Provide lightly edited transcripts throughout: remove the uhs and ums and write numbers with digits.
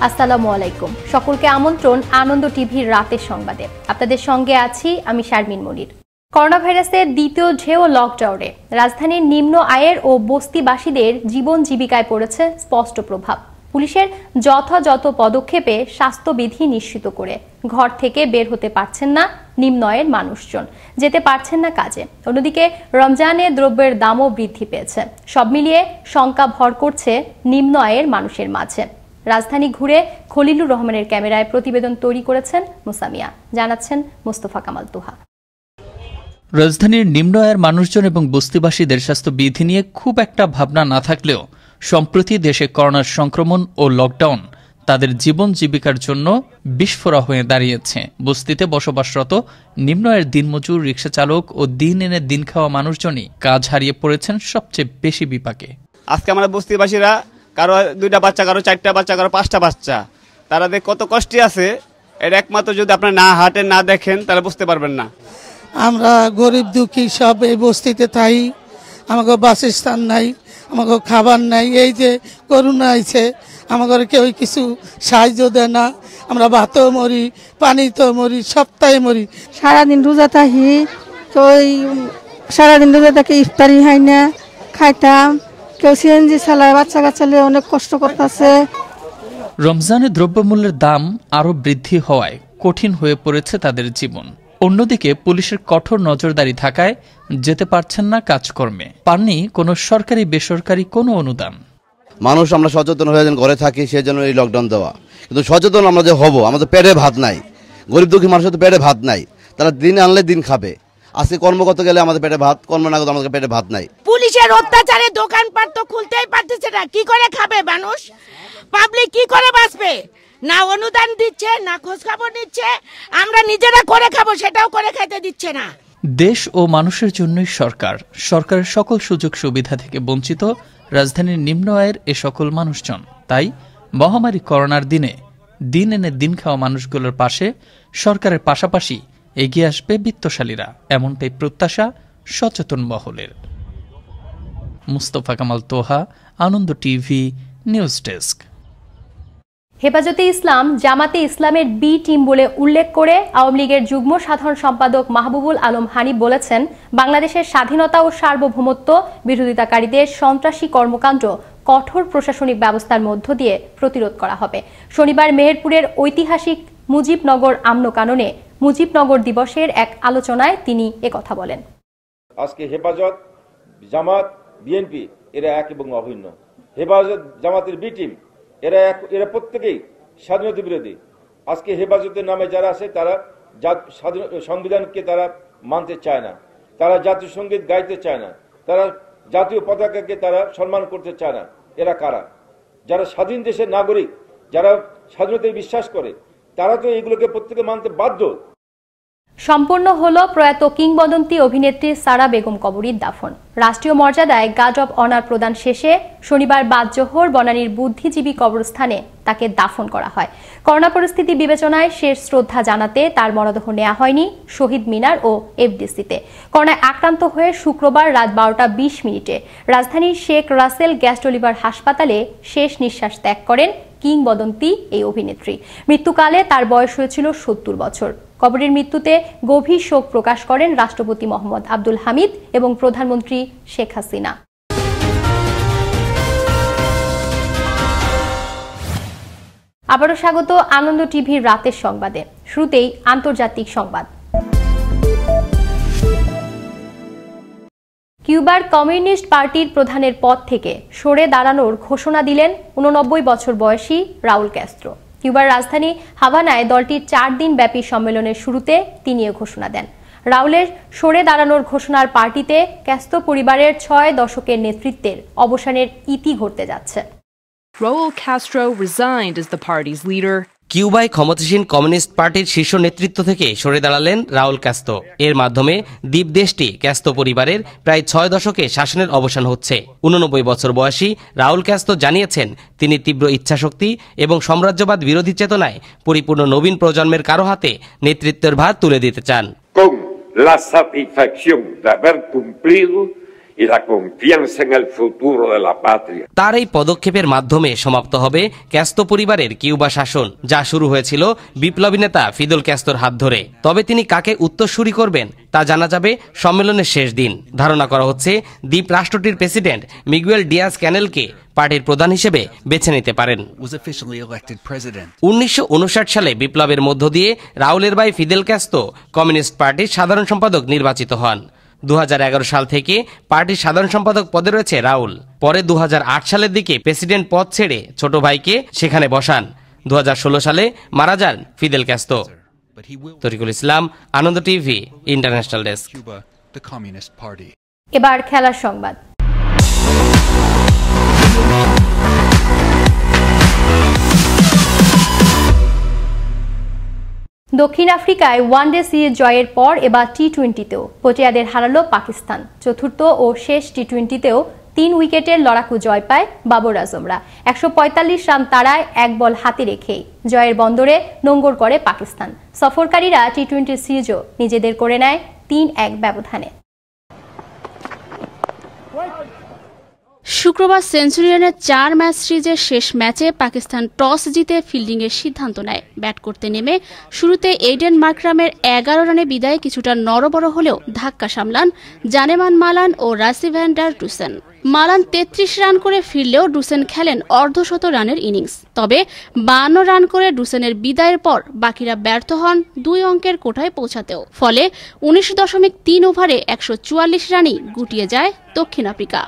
আসসালামু আলাইকুম। সকলকে আমন্ত্রণ আনন্দ টিভির রাতের সংবাদে। আপনাদের সঙ্গে আছি আমি শারমিন মনির। করোনা ভাইরাসের দ্বিতীয় ঢেউ লকডাউনে রাজধানীর নিম্ন আয়ের ও বস্তিবাসীদের জীবন জীবিকায় পড়েছে স্পষ্ট প্রভাব। পুলিশের যথাযথ পদক্ষেপে স্বাস্থ্যবিধি নিশ্চিত করে ঘর থেকে বের হতে পারছেন না নিম্ন আয়ের মানুষজন, যেতে পারছেন না কাজে। অন্যদিকে রমজানে দ্রব্যের দামও বৃদ্ধি পেয়েছে। সব মিলিয়ে শঙ্কা ভর করছে নিম্ন আয়ের মানুষের মাঝে। রাজধানী ঘুরে খলিলুর রহমানের ক্যামেরায় প্রতিবেদন তৈরি করেছেন মুসামিয়া, জানাচ্ছেন মোস্তফা কামাল তোহা। রাজধানীর নিম্ন আয়ের মানুষজন এবং বস্তিবাসীদের স্বাস্থ্যবিধি নিয়ে খুব একটা ভাবনা না থাকলেও সম্প্রতি দেশে করোনার সংক্রমণ ও লকডাউন তাদের জীবন জীবিকার জন্য বিস্ফোরা হয়ে দাঁড়িয়েছে। বস্তিতে বসবাসরত নিম্ন আয়ের দিনমজুর, রিক্সা চালক ও দিন এনে দিন খাওয়া মানুষজনই কাজ হারিয়ে পড়েছেন সবচেয়ে বেশি বিপাকে। আজকে আমরা বস্তিবাসীরা কারো 2টা বাচ্চা, কারো 4টা বাচ্চা, কারো 5টা বাচ্চা, তারা কত কষ্টে আছে এটা একমাত্র যদি আপনার না হাঁটেন না দেখেন তাহলে বুঝতে পারবেন না। আমরা গরিব দুঃখী সব এই বস্তিতে থাই, আমাকে বাসস্থান নাই, আমাকে খাবার নাই। এই যে করোনা আইছে আমাদের কেউ কিছু সাহায্য দেয় না, আমরা ভাতও মরি, পানিতেও মরি, সপ্তাহে মরি। সারাদিন রোজা থাকি, তো সারাদিন রোজা থাকি, ইফতারি হয় না, খাইতাম। কেউ সিএনজি চালায়, বাচ্চা কাচ্চালে অনেক কষ্ট করতেছে। রমজানে দ্রব্যমূল্যের দাম আরও বৃদ্ধি হওয়ায় কঠিন হয়ে পড়েছে তাদের জীবন। অন্যদিকে পুলিশের কঠোর নজরদারি থাকায় যেতে পারছেন না কাজকর্মে, পাননি কোনো সরকারি বেসরকারি কোনো অনুদান। মানুষ আমরা সচেতন হয়ে যেন ঘরে থাকি, সেই জন্য এই লকডাউন দেওয়া। কিন্তু সচেতন আমরা যে হব, আমাদের পেটে ভাত নাই, গরিব দুঃখী মানুষের তো পেটে ভাত নাই, তারা দিন আনলে দিন খাবে। আজকে কর্ম করতে গেলে আমাদের পেটে ভাত, কর্ম না করতে আমাদের পেটে ভাত নাই। পুলিশের অত্যাচারে দোকানপাট তো খুলতেই পারতেছে না, কি করে খাবে মানুষ? পাবলিক কি করে বাঁচবে? না অনুদান দিচ্ছে, না খোঁজ খবর নিচ্ছে। আমরা নিজেরা করে খাবো, সেটাও করে খাইতে দিচ্ছে না। দেশ ও মানুষের জন্যই সরকারের সকল সুযোগ সুবিধা থেকে বঞ্চিত রাজধানীর নিম্ন আয়ের এ সকল মানুষজন। তাই মহামারী করোনার দিনে দিন এনে দিন খাওয়া মানুষগুলোর পাশে সরকারের পাশাপাশি এগিয়ে আসবে বিত্তশালীরা, এমনটাই প্রত্যাশা সচেতন মহলের। মুস্তফা কামাল তোহা, আনন্দ টিভি, নিউজ ডেস্ক। হেফাজতে ইসলাম জামাতে ইসলামের বি টিম বলে উল্লেখ করে আওয়ামী লীগের যুগ্ম সাধারণ সম্পাদক মাহবুবুল আলম হানিফ বলেছেন, বাংলাদেশের স্বাধীনতা ও সার্বভৌমত্ব বিরোধিতাকারীদের সন্ত্রাসী কর্মকাণ্ড কঠোর প্রশাসনিক ব্যবস্থার মধ্য দিয়ে প্রতিরোধ করা হবে। শনিবার মেহেরপুরের ঐতিহাসিক মুজিবনগর আমনকাননে মুজিবনগর দিবসের এক আলোচনায় তিনি একথা বলেন। আজকে হেফাজত, জামাত, বিএনপি এরা এক এবং অভিন্ন। হেফাজত জামাতের বি টিম এরা প্রত্যেকেই স্বাধীনতা বিরোধী। আজকে হেফাজতের নামে যারা আছে তারা সংবিধানকে তারা মানতে চায় না, তারা জাতীয় সঙ্গীত গাইতে চায় না, তারা জাতীয় পতাকাকে তারা সম্মান করতে চায় না। এরা কারা? যারা স্বাধীন দেশের নাগরিক, যারা স্বাধীনতায় বিশ্বাস করে, তারা তো এগুলোকে প্রত্যেকে মানতে বাধ্য। সম্পন্ন হলো প্রয়াত কিংবদন্তি অভিনেত্রী সারা বেগম কবরীর দাফন। রাষ্ট্রীয় মর্যাদায় গার্ড অব অনার প্রদান শেষে শনিবার বাদ জোহর বনানীর বুদ্ধিজীবী কবরস্থানে তাকে দাফন করা হয়। করোনা পরিস্থিতি বিবেচনায় শেষ শ্রদ্ধা জানাতে তার মরদেহ নেওয়া হয়নি শহীদ মিনার ও এফডিসিতে। করোনায় আক্রান্ত হয়ে শুক্রবার রাত 12টা 20 মিনিটে রাজধানীর শেখ রাসেল গ্যাস্ট্রোলিভার হাসপাতালে শেষ নিঃশ্বাস ত্যাগ করেন কিংবদন্তি এই অভিনেত্রী। মৃত্যুকালে তার বয়স হয়েছিল 70 বছর। কবরীর মৃত্যুতে গভীর শোক প্রকাশ করেন রাষ্ট্রপতি মোহাম্মদ আব্দুল হামিদ এবং প্রধানমন্ত্রী শেখ হাসিনা। আবারও স্বাগত আনন্দ টিভির রাতের সংবাদে। শুরুতেই আন্তর্জাতিক সংবাদ। কিউবার কমিউনিস্ট পার্টির প্রধানের পদ থেকে সরে দাঁড়ানোর ঘোষণা দিলেন 89 বছর বয়সী রাউল ক্যাস্ট্রো। কিউবার রাজধানী হাভানায় দলটির 4 দিন ব্যাপী সম্মেলনের শুরুতে তিনি এ ঘোষণা দেন। রাউলের সরে দাঁড়ানোর ঘোষণার পার্টিতে ক্যাস্ট্রো পরিবারের 6 দশকের নেতৃত্বের অবসানের ইতি ঘটতে যাচ্ছে। Raul Castro resigned as the party's leader. কিউবায় ক্ষমতাসীন কমিউনিস্ট পার্টির শীর্ষ নেতৃত্ব থেকে সরে দাঁড়ালেন রাউল ক্যাস্ট্রো। এর মাধ্যমে দ্বীপ দেশটি ক্যাস্ট্রো পরিবারের প্রায় 6 দশকে শাসনের অবসান হচ্ছে। 89 বছর বয়সী রাউল ক্যাস্ট্রো জানিয়েছেন, তিনি তীব্র ইচ্ছাশক্তি এবং সাম্রাজ্যবাদ বিরোধী চেতনায় পরিপূর্ণ নবীন প্রজন্মের কারো হাতে নেতৃত্বের ভার তুলে দিতে চান। Con la satisfacción de haber cumplido y la confianza en el futuro de la patria. তার এই পদক্ষেপের মাধ্যমে সমাপ্ত হবে ক্যাস্তো পরিবারের কিউবা শাসন, যা শুরু হয়েছিল বিপ্লবী নেতা ফিদেল ক্যাস্টোর হাত ধরে। তবে তিনি কাকে উত্তরসূরি করবেন তা জানা যাবে সম্মেলনের শেষ দিন। ধারণা করা হচ্ছে দ্বীপ রাষ্ট্রটির প্রেসিডেন্ট মিগুয়েল ডিয়াজ ক্যানেলকে পার্টির প্রধান হিসেবে বেছে নিতে পারেন। 1959 সালে বিপ্লবের মধ্য দিয়ে রাউলের ভাই ফিদেল ক্যাস্তো কমিউনিস্ট পার্টির সাধারণ সম্পাদক নির্বাচিত হন। 2011 সাল থেকে পার্টির সাধারণ সম্পাদক পদে রয়েছে রাউল। পরে 2008 সালের দিকে প্রেসিডেন্ট পদ ছেড়ে ছোট ভাইকে সেখানে বসান। 2016 সালে মারা যান ফিদেল ক্যাস্তো। তরিকুল ইসলাম, আনন্দ টিভি, ইন্টারন্যাশনাল ডেস্ক। এবার খেলার সংবাদ। দক্ষিণ আফ্রিকায় ওয়ানডে সিরিজ জয়ের পর এবার টি-20তেও প্রোটিয়াদের হারালো পাকিস্তান। চতুর্থ ও শেষ টি-20তেও 3 উইকেটের লড়াকু জয় পায় বাবর আজমরা। 145 রান তাড়ায় 1 বল হাতে রেখেই জয়ের বন্দরে নোঙ্গর করে পাকিস্তান। সফরকারীরা টি-20 সিরিজও নিজেদের করে নেয় 3-1 ব্যবধানে। শুক্রবার সেঞ্চুরিয়ানের 4 ম্যাচ সিরিজের শেষ ম্যাচে পাকিস্তান টস জিতে ফিল্ডিংয়ের সিদ্ধান্ত নেয়। ব্যাট করতে নেমে শুরুতে এইডেন মার্করামের 11 রানে বিদায়ে কিছুটা নড়বড় হলেও ধাক্কা সামলান জানেমান মালান ও Rassie van der Dussen. Malan 33 run করে ফিরলেও ডুসেন খেলেন অর্ধশত রানের ইনিংস। তবে 52 রান করে ডুসেনের বিদায়ের পর বাকিরা ব্যর্থ হন 2 অঙ্কের কোঠায় পৌঁছাতেও। ফলে 19.3 ওভারে 144 রানই গুটিয়ে যায় দক্ষিণ আফ্রিকা।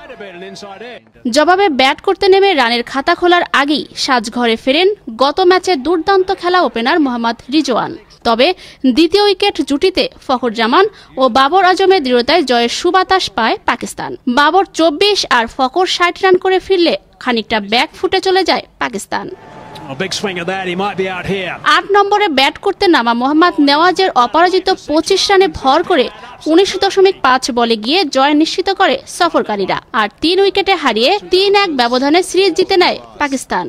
জবাবে ব্যাট করতে নেমে রানের খাতা খোলার আগেই সাজঘরে ফেরেন গত ম্যাচে দুর্দান্ত খেলা ওপেনার মোহাম্মদ রিজওয়ান। তবে দ্বিতীয় উইকেট জুটিতে ফখর জামান ও বাবর আজমের দৃঢ়তায় জয়ের সুবাতাস পায় পাকিস্তান। বাবর 24 আর ফখর 60 রান করে ফিরলে খানিকটা ব্যাক ফুটে চলে যায় পাকিস্তান। 8 নম্বরে ব্যাট করতে নামা মোহাম্মদ নেওয়াজের অপরাজিত 25 রানে ভর করে 19.5 বলে গিয়ে জয় নিশ্চিত করে সফরকারীরা। আর 3 উইকেটে হারিয়ে 3-1 ব্যবধানে সিরিজ জিতে নেয় পাকিস্তান।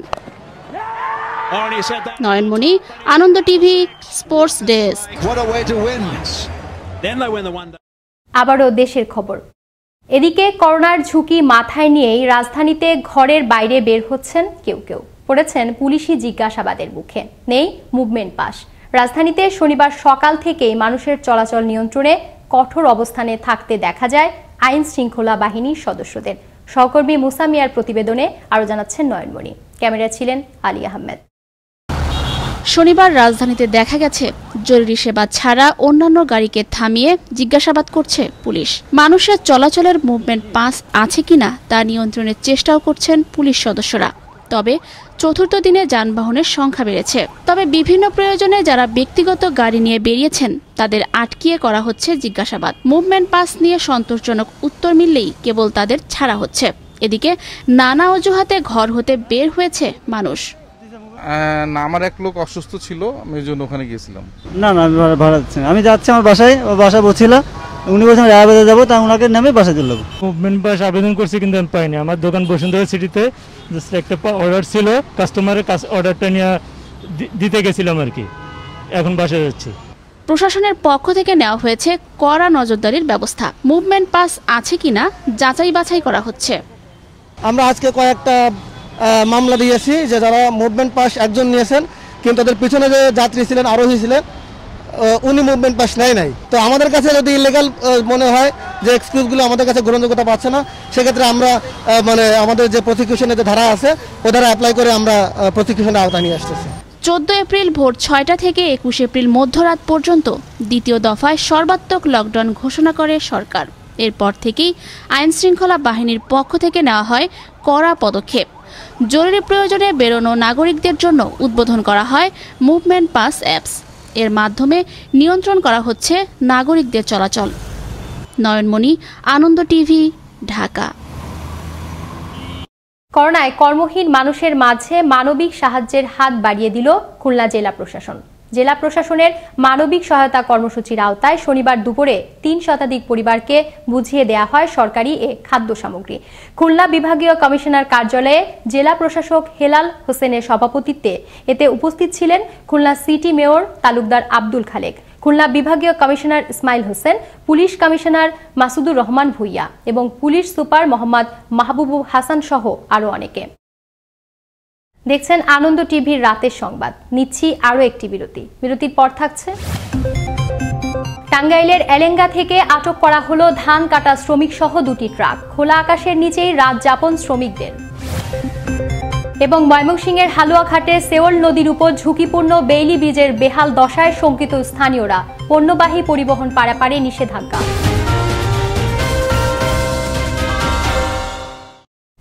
নয়নমণি, আনন্দ টিভি, স্পোর্টস ডেস্ক। আবারও দেশের খবর। এদিকে করোনার ঝুঁকি মাথায় নিয়েই রাজধানীতে ঘরের বাইরে বের হচ্ছেন কেউ কেউ। পড়েছেন পুলিশি জিজ্ঞাসাবাদের মুখে। নেই মুভমেন্ট পাস। রাজধানীতে শনিবার সকাল থেকেই মানুষের চলাচল নিয়ন্ত্রণে কঠোর অবস্থানে থাকতে দেখা যায় আইন শৃঙ্খলা বাহিনীর সদস্যদের। সহকর্মী মুসা মিয়ার প্রতিবেদনে আরও জানাচ্ছেন নয়নমণি। ক্যামেরায় ছিলেন আলী আহমেদ। শনিবার রাজধানীতে দেখা গেছে জরুরি সেবা ছাড়া অন্যান্য গাড়িকে থামিয়ে জিজ্ঞাসাবাদ করছে পুলিশ। মানুষের চলাচলের মুভমেন্ট পাস আছে কিনা তা নিয়ন্ত্রণের চেষ্টাও করছেন পুলিশ সদস্যরা। তবে চতুর্থ দিনে যানবাহনের সংখ্যা বেড়েছে। তবে বিভিন্ন প্রয়োজনে যারা ব্যক্তিগত গাড়ি নিয়ে বেরিয়েছেন তাদের আটকিয়ে করা হচ্ছে জিজ্ঞাসাবাদ। মুভমেন্ট পাস নিয়ে সন্তোষজনক উত্তর মিললেই কেবল তাদের ছাড়া হচ্ছে। এদিকে নানা অজুহাতে ঘর হতে বের হয়েছে মানুষ। না, আমার এক লোক অসুস্থ ছিল, আমি ওই জন্য ওখানে গিয়েছিলাম। না আমি ভাড়া দিচ্ছি না, আমি যাচ্ছি আমার বাসায়, বাসায় বলছিলাম উনি বলছেন রায়বাজার যাবো, তা ওনাকে নামে বাসায় দিল। মুভমেন্ট পাস আবেদন করছি কিন্তু আমি পাইনি। আমার দোকান বসুন্ধরা সিটিতে জাস্ট একটা অর্ডার ছিল, কাস্টমারের অর্ডারটা নিয়ে দিতে গেছিলাম আর কি, এখন বাসায় যাচ্ছি। প্রশাসনের পক্ষ থেকে নেওয়া হয়েছে কড়া নজরদারির ব্যবস্থা। মুভমেন্ট পাস আছে কিনা যাচাই বাছাই করা হচ্ছে। আমরা আজকে কয়েকটা মামলা দিয়েছি যে যারা মুভমেন্ট পাস একজন নিয়েছেন, কিন্তু তাদের পিছনে যে যাত্রী ছিলেন, আরোহী ছিলেন, উনি মুভমেন্ট পাস নেয় নাই। তো আমাদের কাছে যদি ইলিগাল মনে হয় যে এক্সকিউজগুলো আমাদের কাছে গ্রহণযোগ্যতা পাচ্ছে না, সেক্ষেত্রে আমরা মানে আমাদের যে প্রসিকিউশনের যে ধারা আছে ওই ধারা অ্যাপ্লাই করে আমরা প্রসিকিউশনের আওতায় নিয়ে আসতেছি। 14 এপ্রিল ভোর 6টা থেকে 21 এপ্রিল মধ্যরাত পর্যন্ত দ্বিতীয় দফায় সর্বাত্মক লকডাউন ঘোষণা করে সরকার। এরপর থেকেই আইন শৃঙ্খলা বাহিনীর পক্ষ থেকে নেওয়া হয় কড়া পদক্ষেপ। জরুরি প্রয়োজনে বেরোনো নাগরিকদের জন্য উদ্বোধন করা হয় মুভমেন্ট পাস অ্যাপস। এর মাধ্যমে নিয়ন্ত্রণ করা হচ্ছে নাগরিকদের চলাচল। নয়নমণি, আনন্দ টিভি, ঢাকা। করোনায় কর্মহীন মানুষের মাঝে মানবিক সাহায্যের হাত বাড়িয়ে দিল খুলনা জেলা প্রশাসন। জেলা প্রশাসনের মানবিক সহায়তা কর্মসূচির আওতায় শনিবার দুপুরে 3 শতাধিক পরিবারকে বুঝিয়ে দেওয়া হয় সরকারি এ খাদ্য সামগ্রী। খুলনা বিভাগীয় কমিশনার কার্যালয়ে জেলা প্রশাসক হেলাল হোসেনের সভাপতিত্বে এতে উপস্থিত ছিলেন খুলনা সিটি মেয়র তালুকদার আব্দুল খালেক, খুলনা বিভাগীয় commissioner Ismail Hossain, police commissioner Masudur Rahman Bhuiyan এবং পুলিশ সুপার মোহাম্মদ মাহবুব হাসান সহ আরো অনেকে। দেখছেন আনন্দ টিভির রাতের সংবাদ। নিচ্ছি আরো একটি বিরতি। বিরতির পর থাকছে টাঙ্গাইলের এলেঙ্গা থেকে আটক করা হলো ধান কাটা শ্রমিক সহ 2টি ট্রাক। খোলা আকাশের নিচেই রাত যাপন শ্রমিকদের। এবং ময়মনসিংহের হালুয়াঘাটে সেওল নদীর উপর ঝুঁকিপূর্ণ বেইলি ব্রিজের বেহাল দশায় শঙ্কিত স্থানীয়রা। পণ্যবাহী পরিবহন পারাপারে নিষেধাজ্ঞা।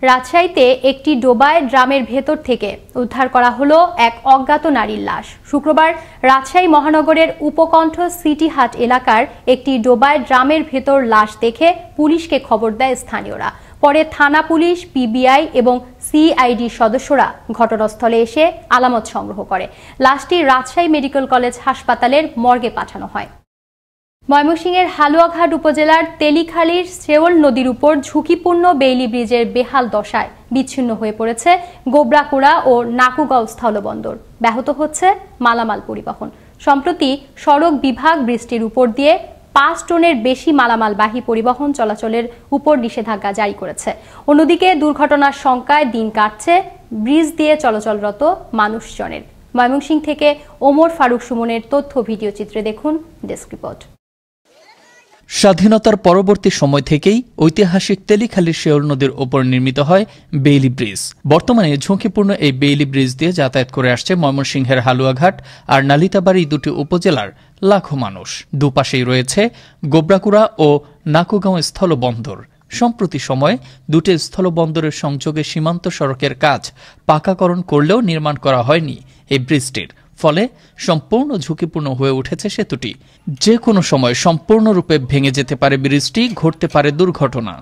রাজশাহীতে একটি ডোবায় ড্রামের ভেতর থেকে উদ্ধার করা হলো এক অজ্ঞাত নারীর লাশ। শুক্রবার রাজশাহী মহানগরের উপকণ্ঠ সিটি হাট এলাকার একটি ডোবায় ড্রামের ভেতর লাশ দেখে পুলিশকে খবর দেয় স্থানীয়রা। পরে থানা পুলিশ, পিবিআই এবং সিআইডি সদস্যরা ঘটনাস্থলে এসে আলামত সংগ্রহ করে। লাশটি রাজশাহী মেডিকেল কলেজ হাসপাতালের মর্গে পাঠানো হয়। ময়মনসিংহের হালুয়াঘাট উপজেলার তেলিখালীর সেওল নদীর উপর ঝুঁকিপূর্ণ বেইলি ব্রিজের বেহাল দশায় বিচ্ছিন্ন হয়ে পড়েছে গোবরাকুড়া ও নাকুগাঁও স্থলবন্দর। ব্যাহত হচ্ছে মালামাল পরিবহন। সম্প্রতি সড়ক বিভাগ ব্রিজটির উপর দিয়ে 5 টনের বেশি মালামালবাহী পরিবহন চলাচলের উপর নিষেধাজ্ঞা জারি করেছে। অন্যদিকে দুর্ঘটনার শঙ্কায় দিন কাটছে ব্রিজ দিয়ে চলাচলরত মানুষজনের। ময়মনসিংহ থেকে ওমর ফারুক সুমনের তথ্য ভিডিও চিত্রে দেখুন ডেস্ক রিপোর্ট। স্বাধীনতার পরবর্তী সময় থেকেই ঐতিহাসিক তেলিখালীর শেওল নদীর ওপর নির্মিত হয় বেইলি ব্রিজ। বর্তমানে ঝুঁকিপূর্ণ এই বেইলি ব্রিজ দিয়ে যাতায়াত করে আসছে ময়মনসিংহের হালুয়াঘাট আর নালিতাবাড়ি 2টি উপজেলার লাখো মানুষ। দুপাশেই রয়েছে গোবরাকুড়া ও নাকুগাঁও স্থলবন্দর। সম্প্রতি সময়ে 2টি স্থলবন্দরের সংযোগে সীমান্ত সড়কের কাজ পাকাকরণ করলেও নির্মাণ করা হয়নি এই ব্রিজটির। ফলে সম্পূর্ণ ঝুঁকিপূর্ণ হয়ে উঠেছে সেতুটি। যে কোনো সময় সম্পূর্ণরূপে ভেঙে যেতে পারে ব্রিজটি, ঘটতে পারে দুর্ঘটনা।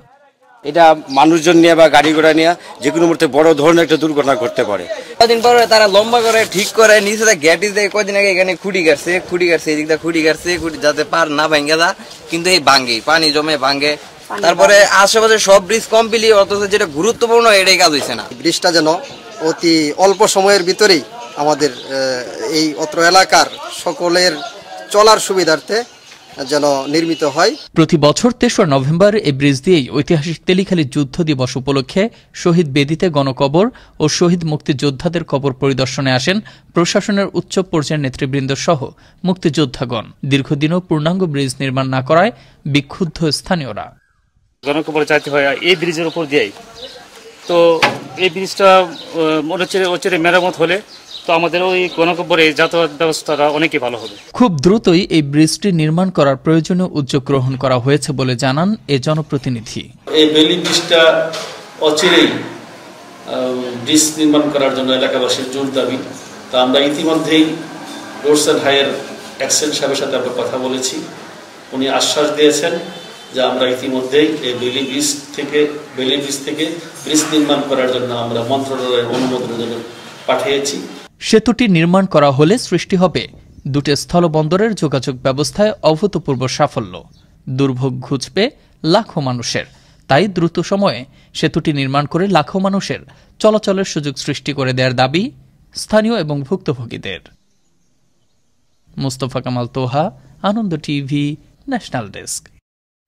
এটা মানুষজন নিয়ে বা গাড়ি ঘোড়া নিয়ে যে কোনো মুহূর্তে বড় ধরনের একটা দুর্ঘটনা ঘটতে পারে। কদিন পরে তারা লম্বা করে ঠিক করে নিচে গ্যাটি দেয়। কদিন আগে এখানে খুঁটি গাড়ছে এদিকটা খুঁটি গাড়ছে যাতে পার না ভাঙ্গে দা, কিন্তু এই ভাঙ্গে পানি জমে ভাঙ্গে। তারপরে আশেপাশে সব ব্রিজ কমপ্লিট, অথচ যেটা গুরুত্বপূর্ণ এটাই কাজ হয়েছে না। ব্রিজটা যেন অতি অল্প সময়ের ভিতরেই আমাদের এই অত্র এলাকার সকলের চলার সুবিধার্থে যেন নির্মিত হয়। প্রতি বছর 3রা নভেম্বর এই ব্রিজ দিয়েই ঐতিহাসিক তেলিখালী যুদ্ধ দিবস উপলক্ষে শহীদ বেদিতে গণকবর ও শহীদ মুক্তিযোদ্ধাদের কবর পরিদর্শনে আসেন প্রশাসনের উচ্চ পর্যায়ের নেতৃবৃন্দ সহ মুক্তিযোদ্ধাগণ। দীর্ঘদিনও পূর্ণাঙ্গ ব্রিজ নির্মাণ না করায় বিক্ষুব্ধ স্থানীয়রা। গণকবর চাইতে হয় এই ব্রিজের উপর দিয়েই, তো এই ব্রিজটা মনে মেরামত হলে তো আমাদের ওই গণকবরে যাতায়াত ব্যবস্থাটা অনেকই ভালো হবে। খুব দ্রুতই এই ব্রিজটি নির্মাণ করার প্রয়োজনীয় উদ্যোগ গ্রহণ করা হয়েছে বলে জানান এ জনপ্রতিনিধি। এই বেইলি ব্রিজটা অচিরেই ব্রিজ নির্মাণ করার জন্য এলাকাবাসীর জোর দাবি। তা আমরা ইতিমধ্যেই রোডস অ্যান্ড হাইওয়ে এক্সচেঞ্জ সাহেবের সাথে আমরা কথা বলেছি। উনি আশ্বাস দিয়েছেন যে আমরা ইতিমধ্যেই এই বেইলি ব্রিজ থেকে ব্রিজ নির্মাণ করার জন্য আমরা মন্ত্রণালয়ের অনুমোদনের জন্য পাঠিয়েছি। সেতুটি নির্মাণ করা হলে সৃষ্টি হবে 2টি স্থলবন্দরের যোগাযোগ ব্যবস্থায় অভূতপূর্ব সাফল্য। দুর্ভোগ ঘুচবে লাখো মানুষের। তাই দ্রুত সময়ে সেতুটি নির্মাণ করে লাখো মানুষের চলাচলের সুযোগ সৃষ্টি করে দেওয়ার দাবি স্থানীয় এবং ভুক্তভোগীদের। মুস্তফা কামাল তোহা, আনন্দ টিভি, ন্যাশনাল ডেস্ক।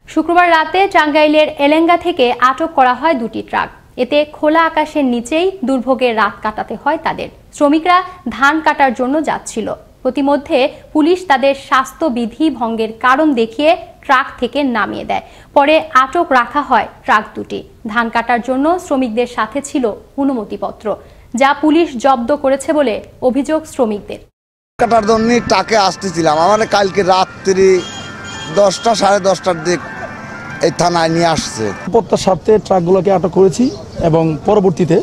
শুক্রবার রাতে টাঙ্গাইলের এলেঙ্গা থেকে আটক করা হয় 2টি ট্রাক। এতে খোলা আকাশের নিচেই দুর্ভোগের রাত কাটাতে হয় তাদের। শ্রমিকরা ধান কাটার জন্য যাচ্ছিল। প্রতিমধ্যে পুলিশ তাদের স্বাস্থ্যবিধি ভঙ্গের কারণ দেখিয়ে ট্রাক থেকে নামিয়ে দেয়। পরে আটক রাখা হয় ট্রাক 2টি। ধান কাটার জন্য শ্রমিকদের সাথে ছিল অনুমতিপত্র, যা পুলিশ জব্দ করেছে বলে অভিযোগ শ্রমিকদের। কাটার জন্য ট্রাকে আসতেছিলাম, আমার কালকে রাত্রি 10টা সাড়ে 10টার দিক এই থানায় নিয়ে আসছে। নিরাপত্তার স্বার্থে ট্রাকগুলোকে আটক করেছি এবং পরবর্তীতে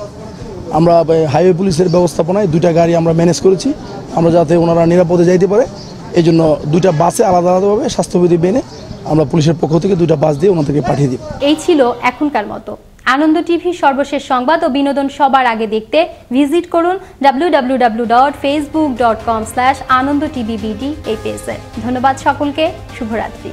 আমরা হাইওয়ে পুলিশের ব্যবস্থাপনায় 2টা গাড়ি আমরা ম্যানেজ করেছি, আমরা যাতে ওনারা নিরাপদে যাইতে পারে এই জন্য 2টা বাসে আলাদা আলাদাভাবে স্বাস্থ্যবিধি মেনে আমরা পুলিশের পক্ষ থেকে 2টা বাস দিয়ে ওনাদেরকে পাঠিয়ে দিই। এই ছিল এখনকার মতো। আনন্দ টিভির সর্বশেষ সংবাদ ও বিনোদন সবার আগে দেখতে ভিজিট করুন www.facebook.com/anondotvbd এই পেজে। ধন্যবাদ সকলকে, শুভরাত্রি।